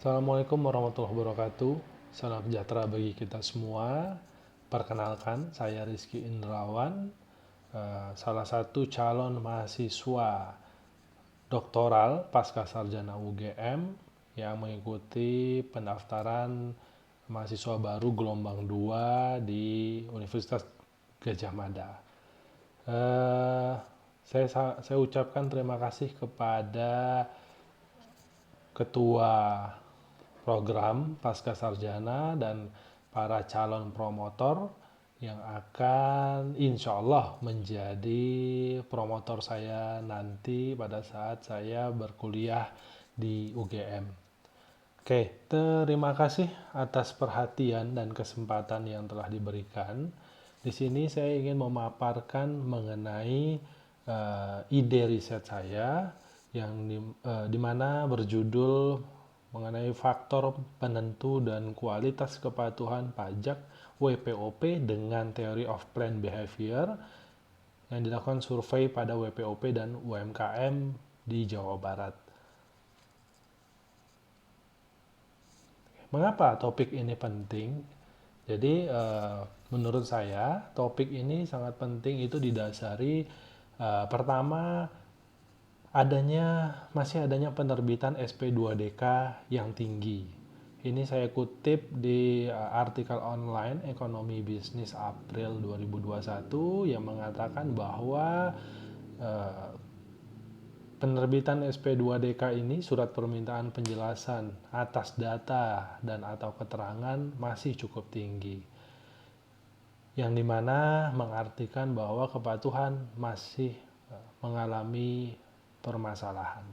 Assalamualaikum warahmatullahi wabarakatuh. Salam sejahtera bagi kita semua. Perkenalkan, saya Rizky Indrawan, salah satu calon mahasiswa doktoral pasca sarjana UGM yang mengikuti pendaftaran mahasiswa baru gelombang 2 di Universitas Gajah Mada. Eh, saya ucapkan terima kasih kepada ketua program pasca sarjana dan para calon promotor yang akan insya Allah menjadi promotor saya nanti pada saat saya berkuliah di UGM. Oke, terima kasih atas perhatian dan kesempatan yang telah diberikan. Di sini saya ingin memaparkan mengenai ide riset saya yang di mana berjudul mengenai faktor penentu dan kualitas kepatuhan pajak WPOP dengan Theory of Planned Behavior yang dilakukan survei pada WPOP dan UMKM di Jawa Barat. Mengapa topik ini penting? Jadi menurut saya topik ini sangat penting itu didasari pertama masih adanya penerbitan SP2DK yang tinggi. Ini saya kutip di artikel online Ekonomi Bisnis April 2021 yang mengatakan bahwa penerbitan SP2DK ini surat permintaan penjelasan atas data dan atau keterangan masih cukup tinggi. Yang dimana mengartikan bahwa kepatuhan masih mengalami permasalahan.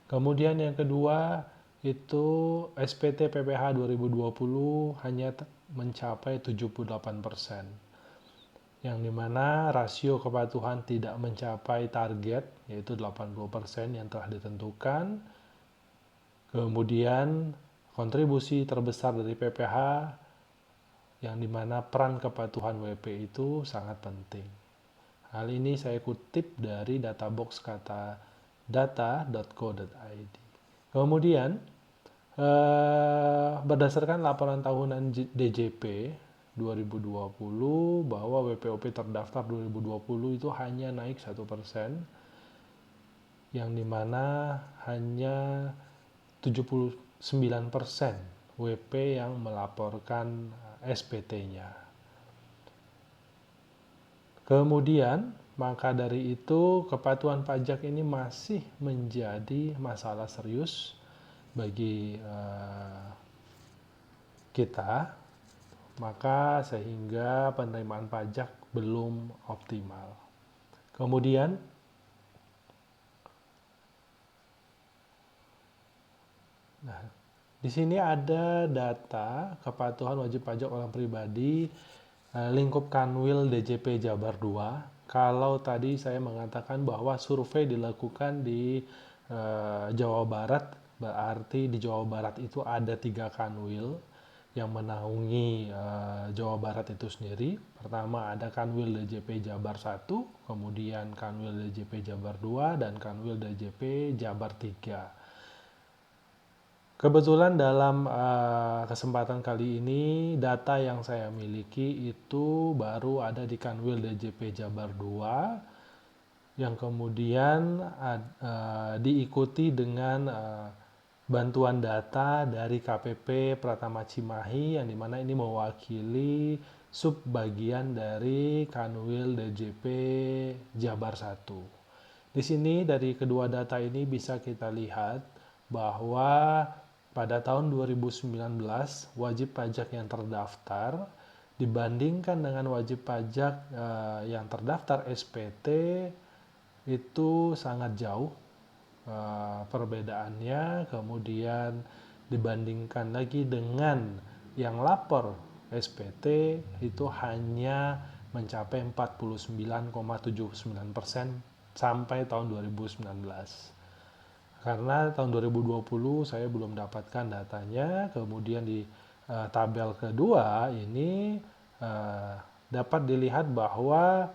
Kemudian yang kedua itu SPT PPh 2020 hanya mencapai 78%. Yang dimana rasio kepatuhan tidak mencapai target yaitu 80% yang telah ditentukan. Kemudian kontribusi terbesar dari PPh yang dimana peran kepatuhan WP itu sangat penting. Hal ini saya kutip dari databox kata data.co.id. Kemudian berdasarkan laporan tahunan DJP 2020 bahwa WPOP terdaftar 2020 itu hanya naik 1%, yang dimana hanya 79% WP yang melaporkan SPT-nya. Kemudian, maka dari itu kepatuhan pajak ini masih menjadi masalah serius bagi kita, maka sehingga penerimaan pajak belum optimal. Kemudian, di sini ada data kepatuhan wajib pajak orang pribadi lingkup Kanwil DJP Jabar 2. Kalau tadi saya mengatakan bahwa survei dilakukan di Jawa Barat, berarti di Jawa Barat itu ada 3 Kanwil yang menaungi Jawa Barat itu sendiri. Pertama ada Kanwil DJP Jabar 1, kemudian Kanwil DJP Jabar 2, dan Kanwil DJP Jabar 3. Kebetulan dalam kesempatan kali ini data yang saya miliki itu baru ada di Kanwil DJP Jabar 2 yang kemudian diikuti dengan bantuan data dari KPP Pratama Cimahi yang dimana ini mewakili subbagian dari Kanwil DJP Jabar 1. Di sini dari kedua data ini bisa kita lihat bahwa pada tahun 2019 wajib pajak yang terdaftar dibandingkan dengan wajib pajak yang terdaftar SPT itu sangat jauh perbedaannya. Kemudian dibandingkan lagi dengan yang lapor SPT itu hanya mencapai 49,79% sampai tahun 2019. Karena tahun 2020 saya belum dapatkan datanya, kemudian di tabel kedua ini dapat dilihat bahwa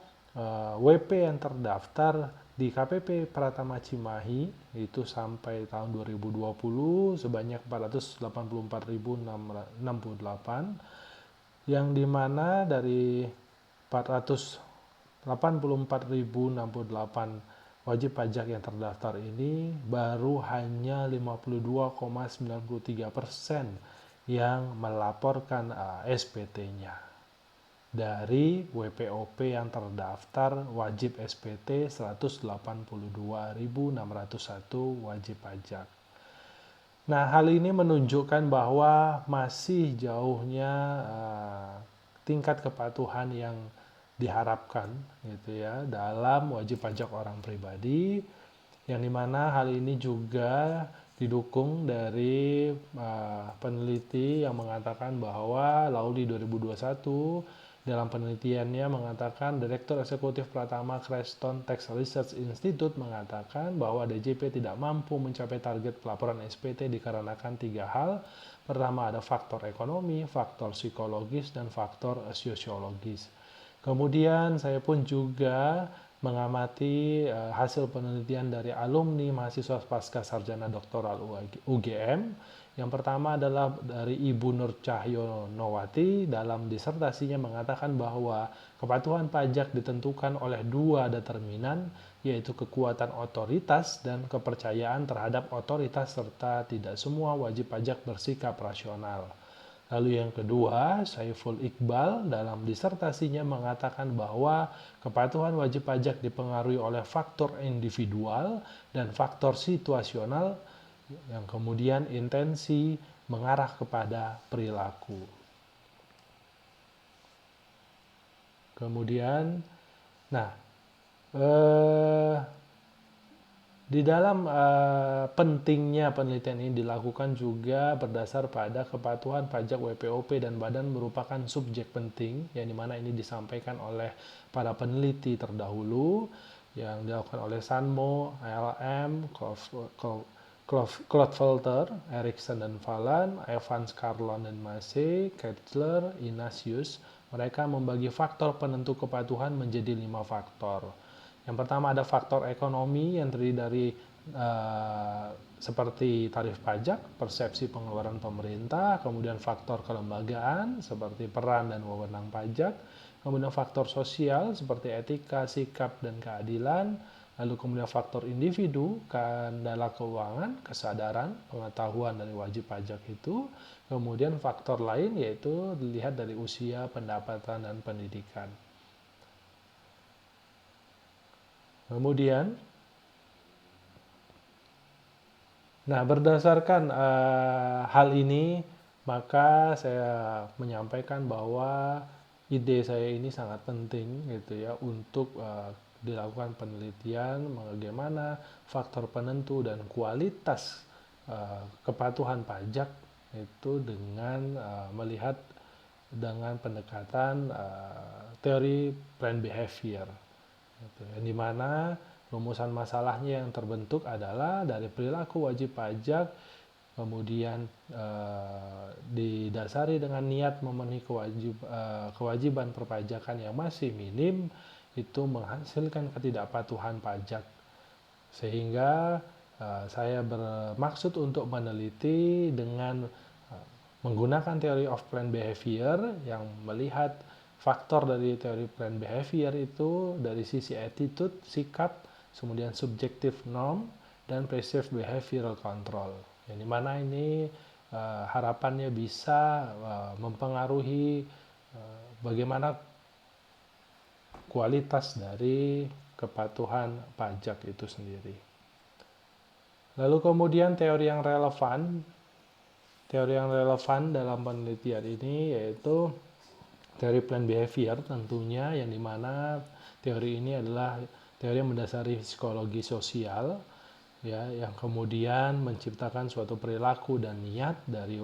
WP yang terdaftar di KPP Pratama Cimahi itu sampai tahun 2020 sebanyak 484.068, yang dimana dari 484.068 wajib pajak yang terdaftar ini baru hanya 52,93% yang melaporkan SPT-nya. Dari WPOP yang terdaftar wajib SPT 182.601 wajib pajak. Nah, hal ini menunjukkan bahwa masih jauhnya tingkat kepatuhan yang diharapkan gitu ya dalam wajib pajak orang pribadi, yang dimana hal ini juga didukung dari peneliti yang mengatakan bahwa Lauli 2021 dalam penelitiannya mengatakan Direktur Eksekutif Pratama Creston Tax Research Institute mengatakan bahwa DJP tidak mampu mencapai target pelaporan SPT dikarenakan 3 hal. Pertama, ada faktor ekonomi, faktor psikologis, dan faktor sosiologis. Kemudian saya pun juga mengamati hasil penelitian dari alumni mahasiswa pasca sarjana doktoral UGM. Yang pertama adalah dari Ibu Nur Cahyonowati, dalam disertasinya mengatakan bahwa kepatuhan pajak ditentukan oleh 2 determinan, yaitu kekuatan otoritas dan kepercayaan terhadap otoritas, serta tidak semua wajib pajak bersikap rasional. Lalu yang kedua, Saiful Iqbal dalam disertasinya mengatakan bahwa kepatuhan wajib pajak dipengaruhi oleh faktor individual dan faktor situasional, yang kemudian intensi mengarah kepada perilaku. Kemudian, di dalam pentingnya penelitian ini dilakukan juga berdasar pada kepatuhan pajak WPOP dan badan merupakan subjek penting, yang dimana ini disampaikan oleh para peneliti terdahulu yang dilakukan oleh Sanmo, ALM, Cloudfelter, Erickson dan Falan, Evans, Carlon dan Massey, Kettler, Ignatius. Mereka membagi faktor penentu kepatuhan menjadi 5 faktor. Yang pertama ada faktor ekonomi yang terdiri dari seperti tarif pajak, persepsi pengeluaran pemerintah, kemudian faktor kelembagaan seperti peran dan wewenang pajak, kemudian faktor sosial seperti etika, sikap, dan keadilan, lalu kemudian faktor individu, kendala keuangan, kesadaran, pengetahuan dari wajib pajak itu, kemudian faktor lain yaitu dilihat dari usia, pendapatan, dan pendidikan. Kemudian, berdasarkan hal ini, maka saya menyampaikan bahwa ide saya ini sangat penting gitu ya untuk dilakukan penelitian bagaimana faktor penentu dan kualitas kepatuhan pajak itu dengan melihat dengan pendekatan teori plan behavior. Yang dimana rumusan masalahnya yang terbentuk adalah dari perilaku wajib pajak, kemudian didasari dengan niat memenuhi kewajiban perpajakan yang masih minim, itu menghasilkan ketidakpatuhan pajak. Sehingga saya bermaksud untuk meneliti dengan menggunakan teori of plan behavior yang melihat faktor dari teori plan behavior itu dari sisi attitude, sikap, kemudian subjective norm, dan perceived behavioral control. Yang dimana ini harapannya bisa mempengaruhi bagaimana kualitas dari kepatuhan pajak itu sendiri. Lalu kemudian teori yang relevan dalam penelitian ini yaitu teori plan behavior tentunya, yang dimana teori ini adalah teori yang mendasari psikologi sosial ya, yang kemudian menciptakan suatu perilaku dan niat dari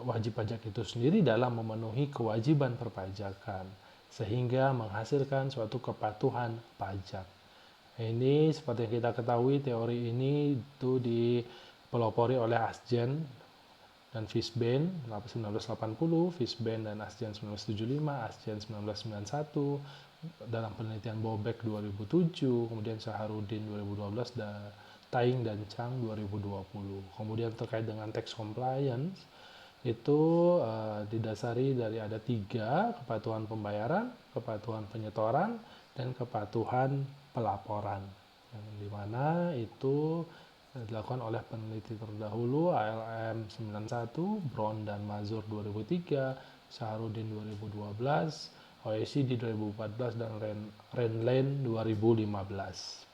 wajib pajak itu sendiri dalam memenuhi kewajiban perpajakan sehingga menghasilkan suatu kepatuhan pajak. Ini seperti yang kita ketahui, teori ini itu dipelopori oleh Asjen dan Fishbein 1980, Fishbein dan Asjen 1975, Asjen 1991, dalam penelitian Bobek 2007, kemudian Saharudin 2012, dan Taing dan Chang 2020. Kemudian terkait dengan tax compliance, itu didasari dari ada 3: kepatuhan pembayaran, kepatuhan penyetoran, dan kepatuhan pelaporan. Yang dimana itu dilakukan oleh peneliti terdahulu ALM 91, Brown dan Mazur 2003, Saharudin 2012, OECD 2014, dan Renlane 2015.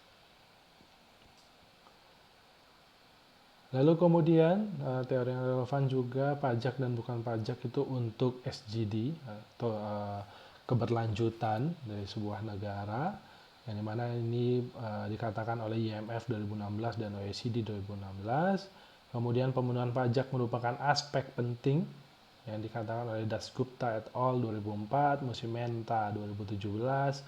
Lalu kemudian teori yang relevan juga pajak dan bukan pajak itu untuk SGD atau keberlanjutan dari sebuah negara, yang dimana ini dikatakan oleh IMF 2016 dan OECD 2016. Kemudian pemenuhan pajak merupakan aspek penting yang dikatakan oleh Dasgupta et al. 2004, Musimenta 2017,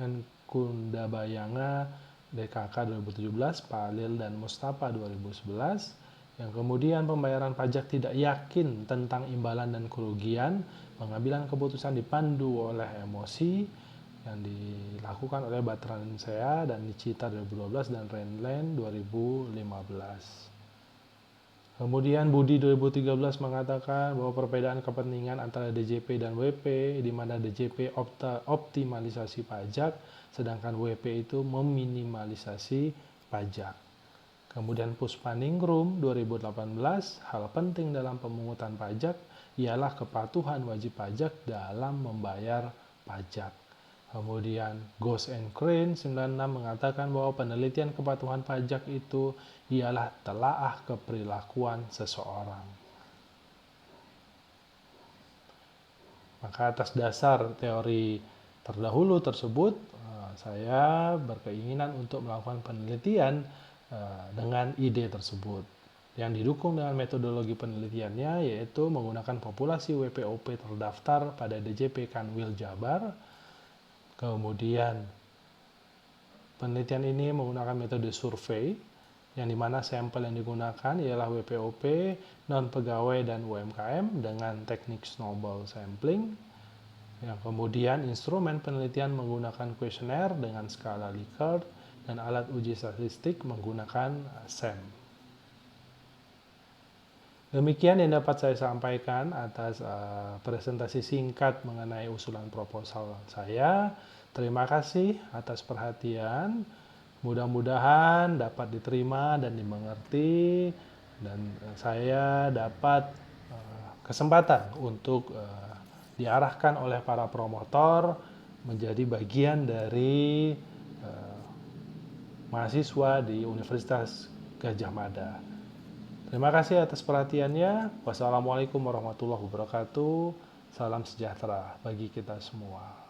dan Kundabayanga DKK 2017, Palil dan Mustafa 2011. Yang kemudian pembayaran pajak tidak yakin tentang imbalan dan kerugian, pengambilan keputusan dipandu oleh emosi, yang dilakukan oleh Batransea dan Nicita 2012 dan Renlane 2015. Kemudian Budi 2013 mengatakan bahwa perbedaan kepentingan antara DJP dan WP, di mana DJP optimalisasi pajak, sedangkan WP itu meminimalisasi pajak. Kemudian Puspaningrum 2018, hal penting dalam pemungutan pajak ialah kepatuhan wajib pajak dalam membayar pajak. Kemudian Ghosh and Crane 96 mengatakan bahwa penelitian kepatuhan pajak itu ialah telaah keperilakuan seseorang. Maka atas dasar teori terdahulu tersebut, saya berkeinginan untuk melakukan penelitian dengan ide tersebut, yang didukung dengan metodologi penelitiannya, yaitu menggunakan populasi WPOP terdaftar pada DJP Kanwil Jabar. Kemudian penelitian ini menggunakan metode survei, yang dimana sampel yang digunakan ialah WPOP, non-pegawai, dan UMKM dengan teknik snowball sampling. Yang kemudian instrumen penelitian menggunakan kuesioner dengan skala Likert, dan alat uji statistik menggunakan SEM. Demikian yang dapat saya sampaikan atas presentasi singkat mengenai usulan proposal saya. Terima kasih atas perhatian. Mudah-mudahan dapat diterima dan dimengerti, dan saya dapat kesempatan untuk diarahkan oleh para promotor menjadi bagian dari mahasiswa di Universitas Gadjah Mada. Terima kasih atas perhatiannya. Wassalamualaikum warahmatullahi wabarakatuh. Salam sejahtera bagi kita semua.